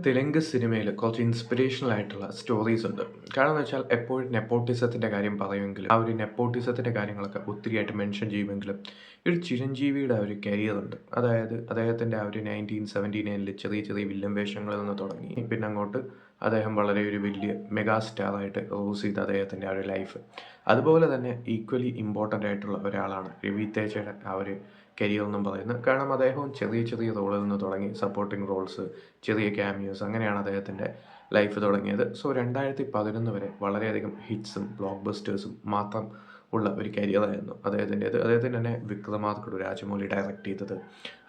തെലുങ്ക് സിനിമയിൽ കുറച്ച് ഇൻസ്പിറേഷണൽ ആയിട്ടുള്ള സ്റ്റോറീസ് ഉണ്ട്. കാരണം എന്ന് വെച്ചാൽ എപ്പോഴും നെപ്പോട്ടിസത്തിൻ്റെ കാര്യം പറയുമെങ്കിലും ആ ഒരു നെപ്പോട്ടിസത്തിൻ്റെ കാര്യങ്ങളൊക്കെ ഒത്തിരിയായിട്ട് മെൻഷൻ ചെയ്യുമെങ്കിലും ഒരു ചിരഞ്ജീവിയുടെ ആ ഒരു കരിയർ ഉണ്ട്. അതായത് അദ്ദേഹത്തിൻ്റെ ആ ഒരു 1979 ചെറിയ ചെറിയ വില്ലൻ വേഷങ്ങളിൽ നിന്ന് തുടങ്ങി പിന്നെ അങ്ങോട്ട് അദ്ദേഹം വളരെ ഒരു വലിയ മെഗാ സ്റ്റാറായിട്ട് റോസ് ചെയ്ത അദ്ദേഹത്തിൻ്റെ ആ ഒരു ലൈഫ്. അതുപോലെ തന്നെ ഈക്വലി ഇമ്പോർട്ടൻ്റ് ആയിട്ടുള്ള ഒരാളാണ് രവി തേജയുടെ ആ ഒരു കരിയർ എന്നും പറയുന്നത്. കാരണം അദ്ദേഹവും ചെറിയ ചെറിയ റോളിൽ നിന്ന് തുടങ്ങി സപ്പോർട്ടിംഗ് റോൾസ്, ചെറിയ ക്യാമിയോസ് അങ്ങനെയാണ് അദ്ദേഹത്തിൻ്റെ ലൈഫ് തുടങ്ങിയത്. സോ 2011 വരെ വളരെയധികം ഹിറ്റ്സും ബ്ലോക്ക് ബസ്റ്റേഴ്സും മാത്രം ഉള്ള ഒരു കരിയറായിരുന്നു അദ്ദേഹത്തിൻ്റേത്. അദ്ദേഹത്തിന് തന്നെ വിക്രമാദിത്യ രാജമൗലി ഡയറക്റ്റ് ചെയ്തത്,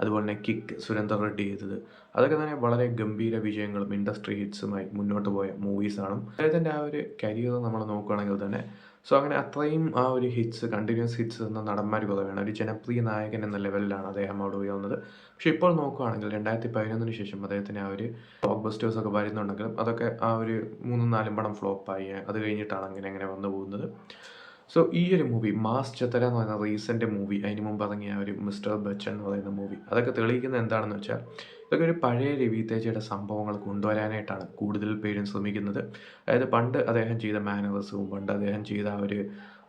അതുപോലെ തന്നെ കിക്ക് സുരേന്ദർ റെഡ്ഡി ചെയ്തത്, അതൊക്കെ തന്നെ വളരെ ഗംഭീര വിജയങ്ങളും ഇൻഡസ്ട്രി ഹിറ്റ്സുമായി മുന്നോട്ട് പോയ മൂവീസാണ്. അദ്ദേഹത്തിൻ്റെ ആ ഒരു കരിയർ നമ്മൾ നോക്കുകയാണെങ്കിൽ തന്നെ സോ അങ്ങനെ അത്രയും ആ ഒരു ഹിറ്റ്സ് കണ്ടിന്യൂസ് ഹിറ്റ്സ് എന്ന നടന്മാർ കുറവാണ്. ഒരു ജനപ്രിയ നായകൻ എന്ന ലെവലിലാണ് അദ്ദേഹം അവിടെ ഉയർന്നത്. പക്ഷേ ഇപ്പോൾ നോക്കുകയാണെങ്കിൽ 2011 ശേഷം അദ്ദേഹത്തിന് ആ ഒരു ബ്ലോക്ക് ബസ്റ്റേഴ്സ് ഒക്കെ വരുന്നുണ്ടെങ്കിലും അതൊക്കെ ആ ഒരു 3-4 പടം ഫ്ലോപ്പായി. അത് കഴിഞ്ഞിട്ടാണ് അങ്ങനെ അങ്ങനെ വന്നു പോകുന്നത്. സോ ഈ ഒരു മൂവി മാസ് ചത്തര എന്ന് പറയുന്ന റീസെൻ്റ് മൂവി, അതിന് മുമ്പ് ഇറങ്ങിയ ഒരു മിസ്റ്റർ ബച്ചൻ എന്ന് പറയുന്ന മൂവി, അതൊക്കെ തെളിയിക്കുന്നത് എന്താണെന്ന് വെച്ചാൽ ഇതൊക്കെ ഒരു പഴയ രവി തേജയുടെ സംഭവങ്ങൾ കൊണ്ടുവരാനായിട്ടാണ് കൂടുതൽ പേരും ശ്രമിക്കുന്നത്. അതായത് പണ്ട് അദ്ദേഹം ചെയ്ത മാനറിസവും പണ്ട് അദ്ദേഹം ചെയ്ത ആ ഒരു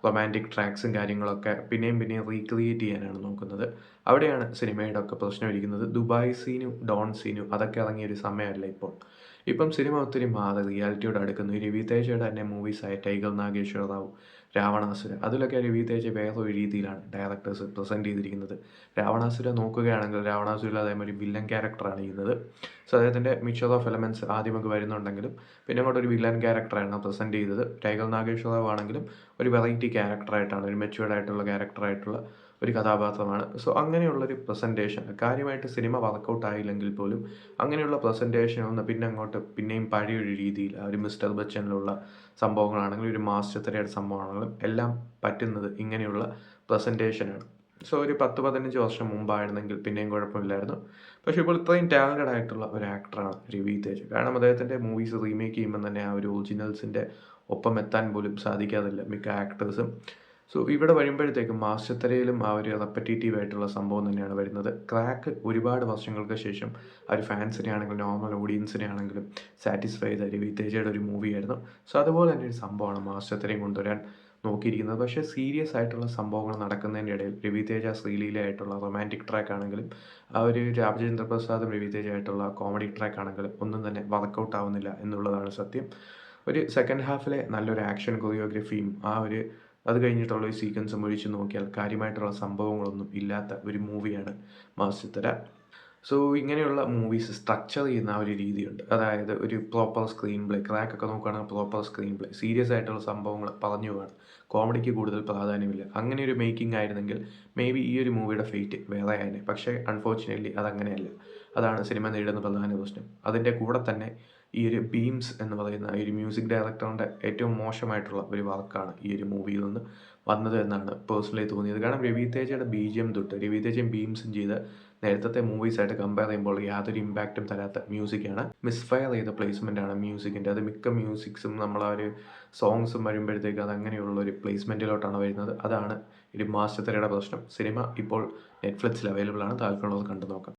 റൊമാൻറ്റിക് ട്രാക്സും കാര്യങ്ങളൊക്കെ പിന്നെയും പിന്നെയും റീക്രിയേറ്റ് ചെയ്യാനാണ് നോക്കുന്നത്. അവിടെയാണ് സിനിമയുടെ ഒക്കെ പ്രശ്നം ഇരിക്കുന്നത്. ദുബായ് സീനും ഡോൺ സീനും അതൊക്കെ ഇറങ്ങിയ ഒരു സമയമല്ല ഇപ്പോൾ. ഇപ്പം സിനിമ ഒത്തിരി മാറി റിയാലിറ്റിയോട് അടുക്കുന്നു. ഈ രവി തേജയുടെ തന്നെ മൂവീസായ ടൈഗർ നാഗേശ്വര റാവു, രാവണാസുര, അതിലൊക്കെ രവി തേജ വേറൊരു രീതിയിലാണ് ഡയറക്ടേഴ്സ് പ്രസൻറ്റ് ചെയ്തിരിക്കുന്നത്. രാവണാസുര നോക്കുകയാണെങ്കിൽ രാവണാസുരയിൽ അദ്ദേഹം ഒരു വില്ലൻ ക്യാരക്ടറാണ് ചെയ്യുന്നത്. സോ അദ്ദേഹത്തിൻ്റെ മിക്സർ ഓഫ് എലമെൻറ്റ്സ് ആദ്യമൊക്കെ വരുന്നുണ്ടെങ്കിലും പിന്നെ അങ്ങോട്ട് ഒരു വില്ലൻ ക്യാരക്ടറാണ് പ്രസൻറ്റ് ചെയ്തത്. ടൈഗർ നാഗേശ്വര റാവു ആണെങ്കിലും ഒരു വെറൈറ്റി ക്യാരക്ടറായിട്ടാണ്, ഒരു മെച്യൂർഡ് ആയിട്ടുള്ള ക്യാരക്ടറായിട്ടുള്ള ഒരു കഥാപാത്രമാണ്. സോ അങ്ങനെയുള്ളൊരു പ്രസൻറ്റേഷൻ കാര്യമായിട്ട് സിനിമ വർക്കൗട്ട് ആയില്ലെങ്കിൽ പോലും അങ്ങനെയുള്ള പ്രസൻറ്റേഷൻ ഒന്ന് പിന്നെ അങ്ങോട്ട് പിന്നെയും പഴയൊരു രീതിയിൽ ആ ഒരു മിസ്റ്റർ ബച്ചനിലുള്ള സംഭവങ്ങളാണെങ്കിലും ഒരു മാസ് ചിത്രയുടെ സംഭവമാണെങ്കിലും എല്ലാം പറ്റുന്നത് ഇങ്ങനെയുള്ള പ്രസൻറ്റേഷനാണ്. സോ ഒരു 10-15 വർഷം മുമ്പായിരുന്നെങ്കിൽ പിന്നെയും കുഴപ്പമില്ലായിരുന്നു. പക്ഷേ ഇപ്പോൾ ഇത്രയും ടാലൻറ്റഡ് ആയിട്ടുള്ള ഒരു ആക്ടറാണ് രവി തേജ. കാരണം അദ്ദേഹത്തിൻ്റെ മൂവീസ് റീമേക്ക് ചെയ്യുമ്പോൾ തന്നെ ആ ഒരു ഒറിജിനൽസിൻ്റെ ഒപ്പം എത്താൻ പോലും സാധിക്കാറില്ല മിക്ക ആക്ടേഴ്സും. സോ ഇവിടെ വരുമ്പോഴത്തേക്കും മാസ്റ്റത്തരയിലും ആ ഒരു റെപ്പറ്റേറ്റീവ് ആയിട്ടുള്ള സംഭവം തന്നെയാണ് വരുന്നത്. ക്രാക്ക് ഒരുപാട് വർഷങ്ങൾക്ക് ശേഷം ആ ഒരു ഫാൻസിനെ ആണെങ്കിലും നോർമൽ ഓഡിയൻസിനെ ആണെങ്കിലും സാറ്റിസ്ഫൈ ചെയ്ത രവി തേജയുടെ ഒരു മൂവിയായിരുന്നു. സോ അതുപോലെ തന്നെ ഒരു സംഭവമാണ് മാസ്റ്റത്തരയും കൊണ്ടുവരാൻ നോക്കിയിരിക്കുന്നത്. പക്ഷേ സീരിയസ് ആയിട്ടുള്ള സംഭവങ്ങൾ നടക്കുന്നതിൻ്റെ ഇടയിൽ രവി തേജ ശ്രീലീലയായിട്ടുള്ള റൊമാൻറ്റിക് ട്രാക്ക് ആണെങ്കിലും ആ ഒരു രാജേന്ദ്ര പ്രസാദും രവി തേജ ആയിട്ടുള്ള കോമഡി ട്രാക്ക് ആണെങ്കിലും ഒന്നും തന്നെ വർക്കൗട്ട് ആവുന്നില്ല എന്നുള്ളതാണ് സത്യം. ഒരു സെക്കൻഡ് ഹാഫിലെ നല്ലൊരു ആക്ഷൻ കൊറിയോഗ്രഫിയും ആ ഒരു അത് കഴിഞ്ഞിട്ടുള്ള ഒരു സീക്വൻസും ഒഴിച്ച് നോക്കിയാൽ കാര്യമായിട്ടുള്ള സംഭവങ്ങളൊന്നും ഇല്ലാത്ത ഒരു മൂവിയാണ് മാസ് ചിത്തര. സോ ഇങ്ങനെയുള്ള മൂവീസ് സ്ട്രക്ചർ ചെയ്യുന്ന ആ ഒരു രീതിയുണ്ട്. അതായത് ഒരു പ്രോപ്പർ സ്ക്രീൻ പ്ലേ, ക്രാക്കൊക്കെ നോക്കുകയാണെങ്കിൽ പ്രോപ്പർ സ്ക്രീൻ പ്ലേ, സീരിയസ് ആയിട്ടുള്ള സംഭവങ്ങൾ പറഞ്ഞു പോവാണ്, കോമഡിക്ക് കൂടുതൽ പ്രാധാന്യമില്ല. അങ്ങനെ ഒരു മേക്കിംഗ് ആയിരുന്നെങ്കിൽ മേ ബി ഈ ഒരു മൂവിയുടെ ഫേറ്റ് വേറെ ആയേനെ. പക്ഷേ അൺഫോർച്ചുനേറ്റ്ലി അതങ്ങനെയല്ല. അതാണ് സിനിമ നേരിടുന്ന പ്രധാന പ്രശ്നം. അതിൻ്റെ കൂടെ തന്നെ ഈ ഒരു ബീംസ് എന്ന് പറയുന്ന ഈ ഒരു മ്യൂസിക് ഡയറക്ടറിൻ്റെ ഏറ്റവും മോശമായിട്ടുള്ള ഒരു വർക്കാണ് ഈ ഒരു മൂവിയിൽ നിന്ന് വന്നത് എന്നാണ് പേഴ്സണലി തോന്നിയത്. കാരണം രവി തേജയുടെ BGM തൊട്ട് രവി തേജയും ബീംസും ചെയ്ത നേരത്തെ മൂവീസായിട്ട് കമ്പയർ ചെയ്യുമ്പോൾ യാതൊരു ഇമ്പാക്റ്റും തരാത്ത മ്യൂസിക്കാണ്. മിസ്ഫയർ ചെയ്ത പ്ലേസ്മെൻ്റാണ് മ്യൂസിക്കിൻ്റെ. അത് മിക്ക മ്യൂസിക്സും നമ്മൾ ആ ഒരു സോങ്സും വരുമ്പോഴത്തേക്ക് അത് അങ്ങനെയുള്ള ഒരു പ്ലേസ്മെൻറ്റിലോട്ടാണ് വരുന്നത്. അതാണ് ഒരു മാസ് ചിത്രയുടെ പ്രശ്നം. സിനിമ ഇപ്പോൾ നെറ്റ്ഫ്ലിക്സിൽ അവൈലബിൾ ആണ്. താല്പര്യമുള്ളത് കണ്ടു നോക്കാം.